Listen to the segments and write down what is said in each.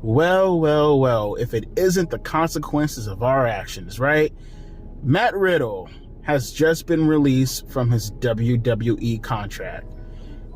Well, if it isn't the consequences of our actions, right? Matt Riddle has just been released from his WWE contract.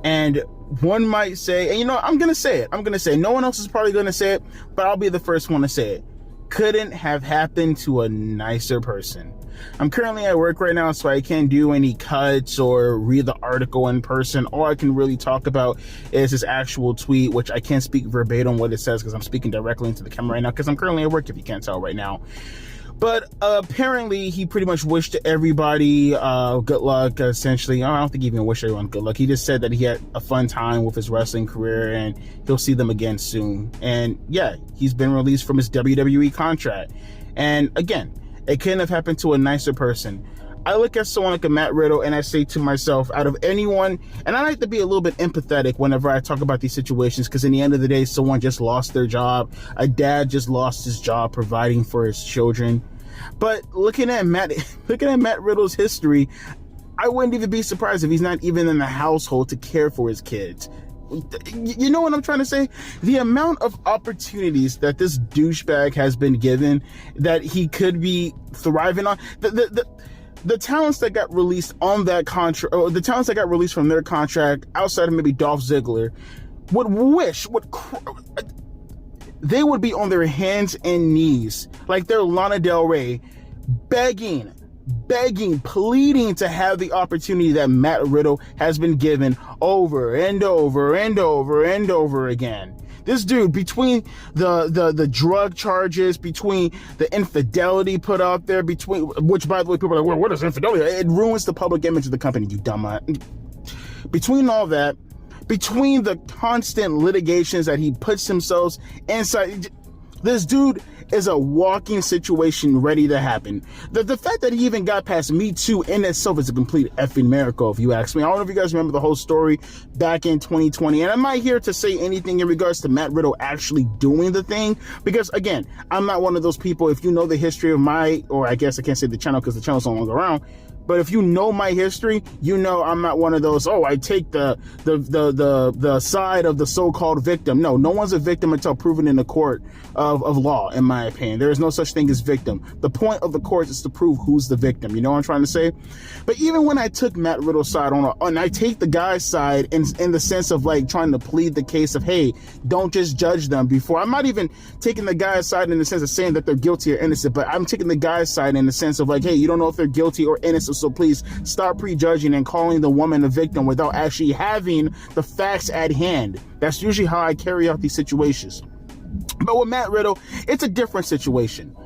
And one might say, and I'm going to say it. No one else is probably going to say it, but I'll be the first one to say it. Couldn't have happened to a nicer person. I'm currently at work right now, so I can't do any cuts or read the article in person. All I can really talk about is his actual tweet, which I can't speak verbatim what it says because I'm speaking directly into the camera right now because I'm currently at work, if you can't tell right now. But apparently he pretty much wished everybody good luck, essentially. I don't think he even wished everyone good luck. He just said that he had a fun time with his wrestling career and he'll see them again soon. And yeah, he's been released from his WWE contract. And again, it couldn't have happened to a nicer person. I look at someone like a Matt Riddle and I say to myself, out of anyone, and I like to be a little bit empathetic whenever I talk about these situations, because in the end of the day, someone just lost their job. A dad just lost his job providing for his children. But looking at Matt Riddle's history, I wouldn't even be surprised if he's not even in the household to care for his kids. You know what I'm trying to say? The amount of opportunities that this douchebag has been given that he could be thriving on, the talents that got released on that contract, or the talents that got released from their contract outside of maybe Dolph Ziggler, they would be on their hands and knees like they're Lana Del Rey, begging, pleading to have the opportunity that Matt Riddle has been given over and over again. This dude, between the drug charges, between the infidelity put out there, which, by the way, people are like, well, what is infidelity? It ruins the public image of the company, you dumbass. Between all that, between the constant litigations that he puts himself inside, this dude is a walking situation ready to happen. The fact that he even got past Me Too in itself is a complete effing miracle, if you ask me. I don't know if you guys remember the whole story back in 2020, and I'm not here to say anything in regards to Matt Riddle actually doing the thing, because again, I'm not one of those people. If you know the history of or I guess I can't say the channel because the channel's no longer around, but if you know my history, you know I'm not one of those, I take the side of the so-called victim. No one's a victim until proven in the court of law, in my opinion. There is no such thing as victim. The point of the court is to prove who's the victim. You know what I'm trying to say? But even when I took Matt Riddle's side and I take the guy's side in the sense of like trying to plead the case of, hey, don't just judge them before. I'm not even taking the guy's side in the sense of saying that they're guilty or innocent, but I'm taking the guy's side in the sense of like, hey, you don't know if they're guilty or innocent, so please start prejudging and calling the woman a victim without actually having the facts at hand. That's usually how I carry out these situations. But with Matt Riddle, it's a different situation.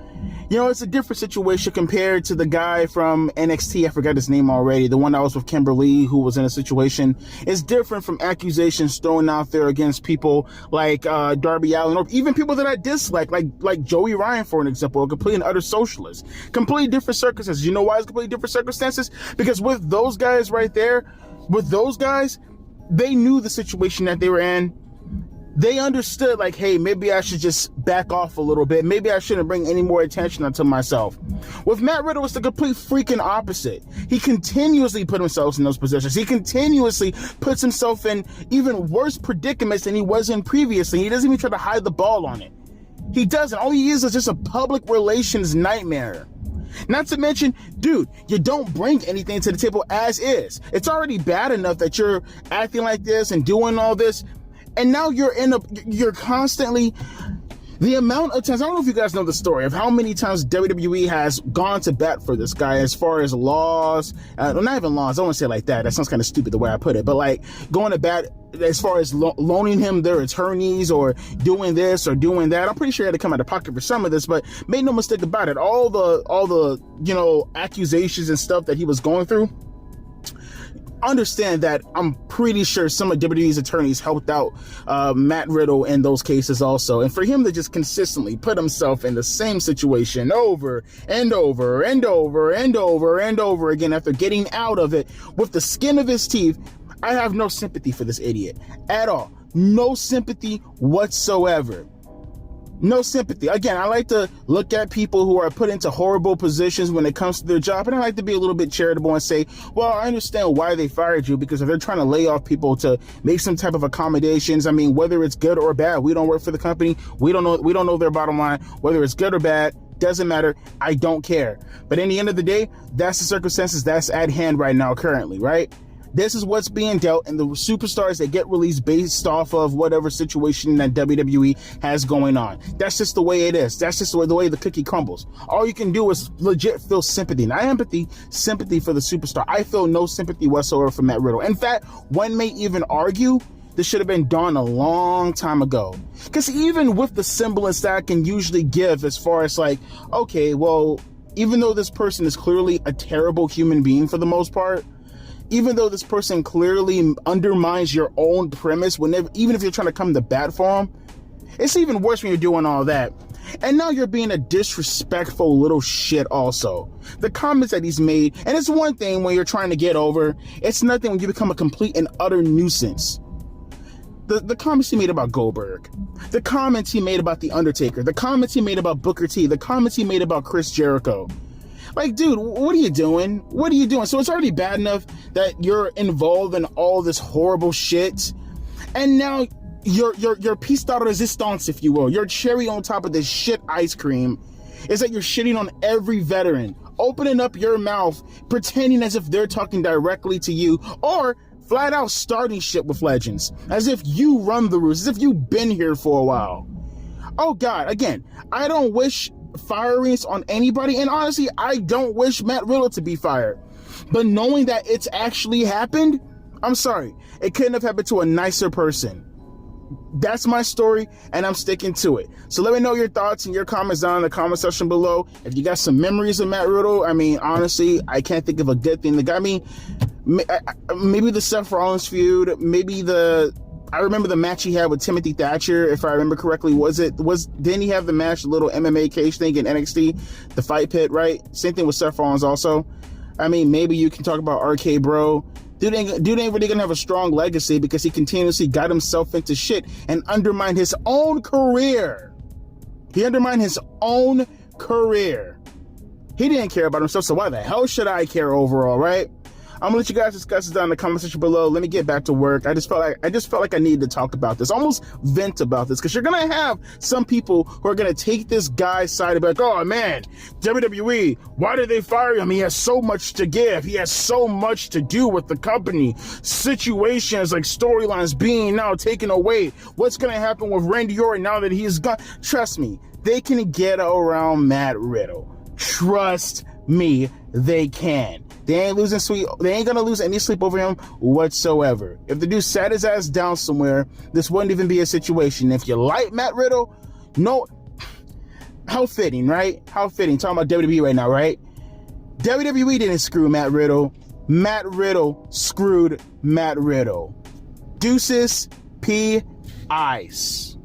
It's a different situation compared to the guy from NXT. I forgot his name already. The one that was with Kimberly, who was in a situation. It's different from accusations thrown out there against people like Darby Allin, or even people that I dislike, like Joey Ryan, for an example, a complete and utter socialist. Completely different circumstances. You know why it's completely different circumstances? Because with those guys right there, they knew the situation that they were in. They understood, like, hey, maybe I should just back off a little bit. Maybe I shouldn't bring any more attention onto myself. With Matt Riddle, it's the complete freaking opposite. He continuously put himself in those positions. He continuously puts himself in even worse predicaments than he was in previously. He doesn't even try to hide the ball on it. He doesn't. All he is just a public relations nightmare. Not to mention, dude, you don't bring anything to the table as is. It's already bad enough that you're acting like this and doing all this. And now you're constantly, the amount of times, I don't know if you guys know the story of how many times WWE has gone to bat for this guy as far as laws, well, not even laws, I don't want to say it like that. That sounds kind of stupid the way I put it, but like going to bat as far as loaning him their attorneys or doing this or doing that. I'm pretty sure he had to come out of pocket for some of this, but make no mistake about it. All the accusations and stuff that he was going through, understand that I'm pretty sure some of WWE's attorneys helped out Matt Riddle in those cases also. And for him to just consistently put himself in the same situation over and over again after getting out of it with the skin of his teeth, I have no sympathy for this idiot at all. No sympathy whatsoever. No sympathy. Again, I like to look at people who are put into horrible positions when it comes to their job, and I like to be a little bit charitable and say, well, I understand why they fired you, because if they're trying to lay off people to make some type of accommodations, I mean, whether it's good or bad, we don't work for the company. We don't know their bottom line. Whether it's good or bad, doesn't matter. I don't care. But in the end of the day, that's the circumstances that's at hand right now, currently, right? This is what's being dealt, and the superstars that get released based off of whatever situation that WWE has going on. That's just the way it is. That's just the way the cookie crumbles. All you can do is legit feel sympathy, not empathy, sympathy for the superstar. I feel no sympathy whatsoever for Matt Riddle. In fact, one may even argue this should have been done a long time ago. Because even with the semblance that I can usually give as far as like, okay, well, even though this person is clearly a terrible human being for the most part, even though this person clearly undermines your own premise, even if you're trying to come to bat for him, it's even worse when you're doing all that. And now you're being a disrespectful little shit also. The comments that he's made, and it's one thing when you're trying to get over, it's nothing when you become a complete and utter nuisance. The comments he made about Goldberg, the comments he made about The Undertaker, the comments he made about Booker T, the comments he made about Chris Jericho. Like, dude, what are you doing? What are you doing? So it's already bad enough that you're involved in all this horrible shit. And now your piece de resistance, if you will, your cherry on top of this shit ice cream is that you're shitting on every veteran, opening up your mouth, pretending as if they're talking directly to you, or flat out starting shit with legends, as if you run the roost, as if you've been here for a while. Oh God, again, I don't wish firings on anybody, and honestly, I don't wish Matt Riddle to be fired. But knowing that it's actually happened, I'm sorry, it couldn't have happened to a nicer person. That's my story, and I'm sticking to it. So let me know your thoughts and your comments down in the comment section below. If you got some memories of Matt Riddle, I mean, honestly, I can't think of a good thing. The guy, I mean, maybe the Seth Rollins feud, I remember the match he had with Timothy Thatcher, if I remember correctly. Didn't he have the match, the little MMA cage thing in NXT, the fight pit, right? Same thing with Seth Rollins also. I mean, maybe you can talk about RK Bro. Dude ain't really gonna have a strong legacy because he continuously got himself into shit and undermined his own career. He undermined his own career. He didn't care about himself, so why the hell should I care overall, right? I'm gonna let you guys discuss this down in the comment section below. Let me get back to work. I just felt like I needed to talk about this, almost vent about this, because you're gonna have some people who are gonna take this guy's side and be like, oh man, WWE, why did they fire him? He has so much to give. He has so much to do with the company. Situations like storylines being now taken away. What's gonna happen with Randy Orton now that he's gone? Trust me, they can get around Matt Riddle. Trust me, they can. They ain't gonna lose any sleep over him whatsoever. If the dude sat his ass down somewhere, this wouldn't even be a situation. If you like Matt Riddle, no, how fitting, right? How fitting. Talking about WWE right now, right? WWE didn't screw Matt Riddle. Matt Riddle screwed Matt Riddle. Deuces, P. Ice.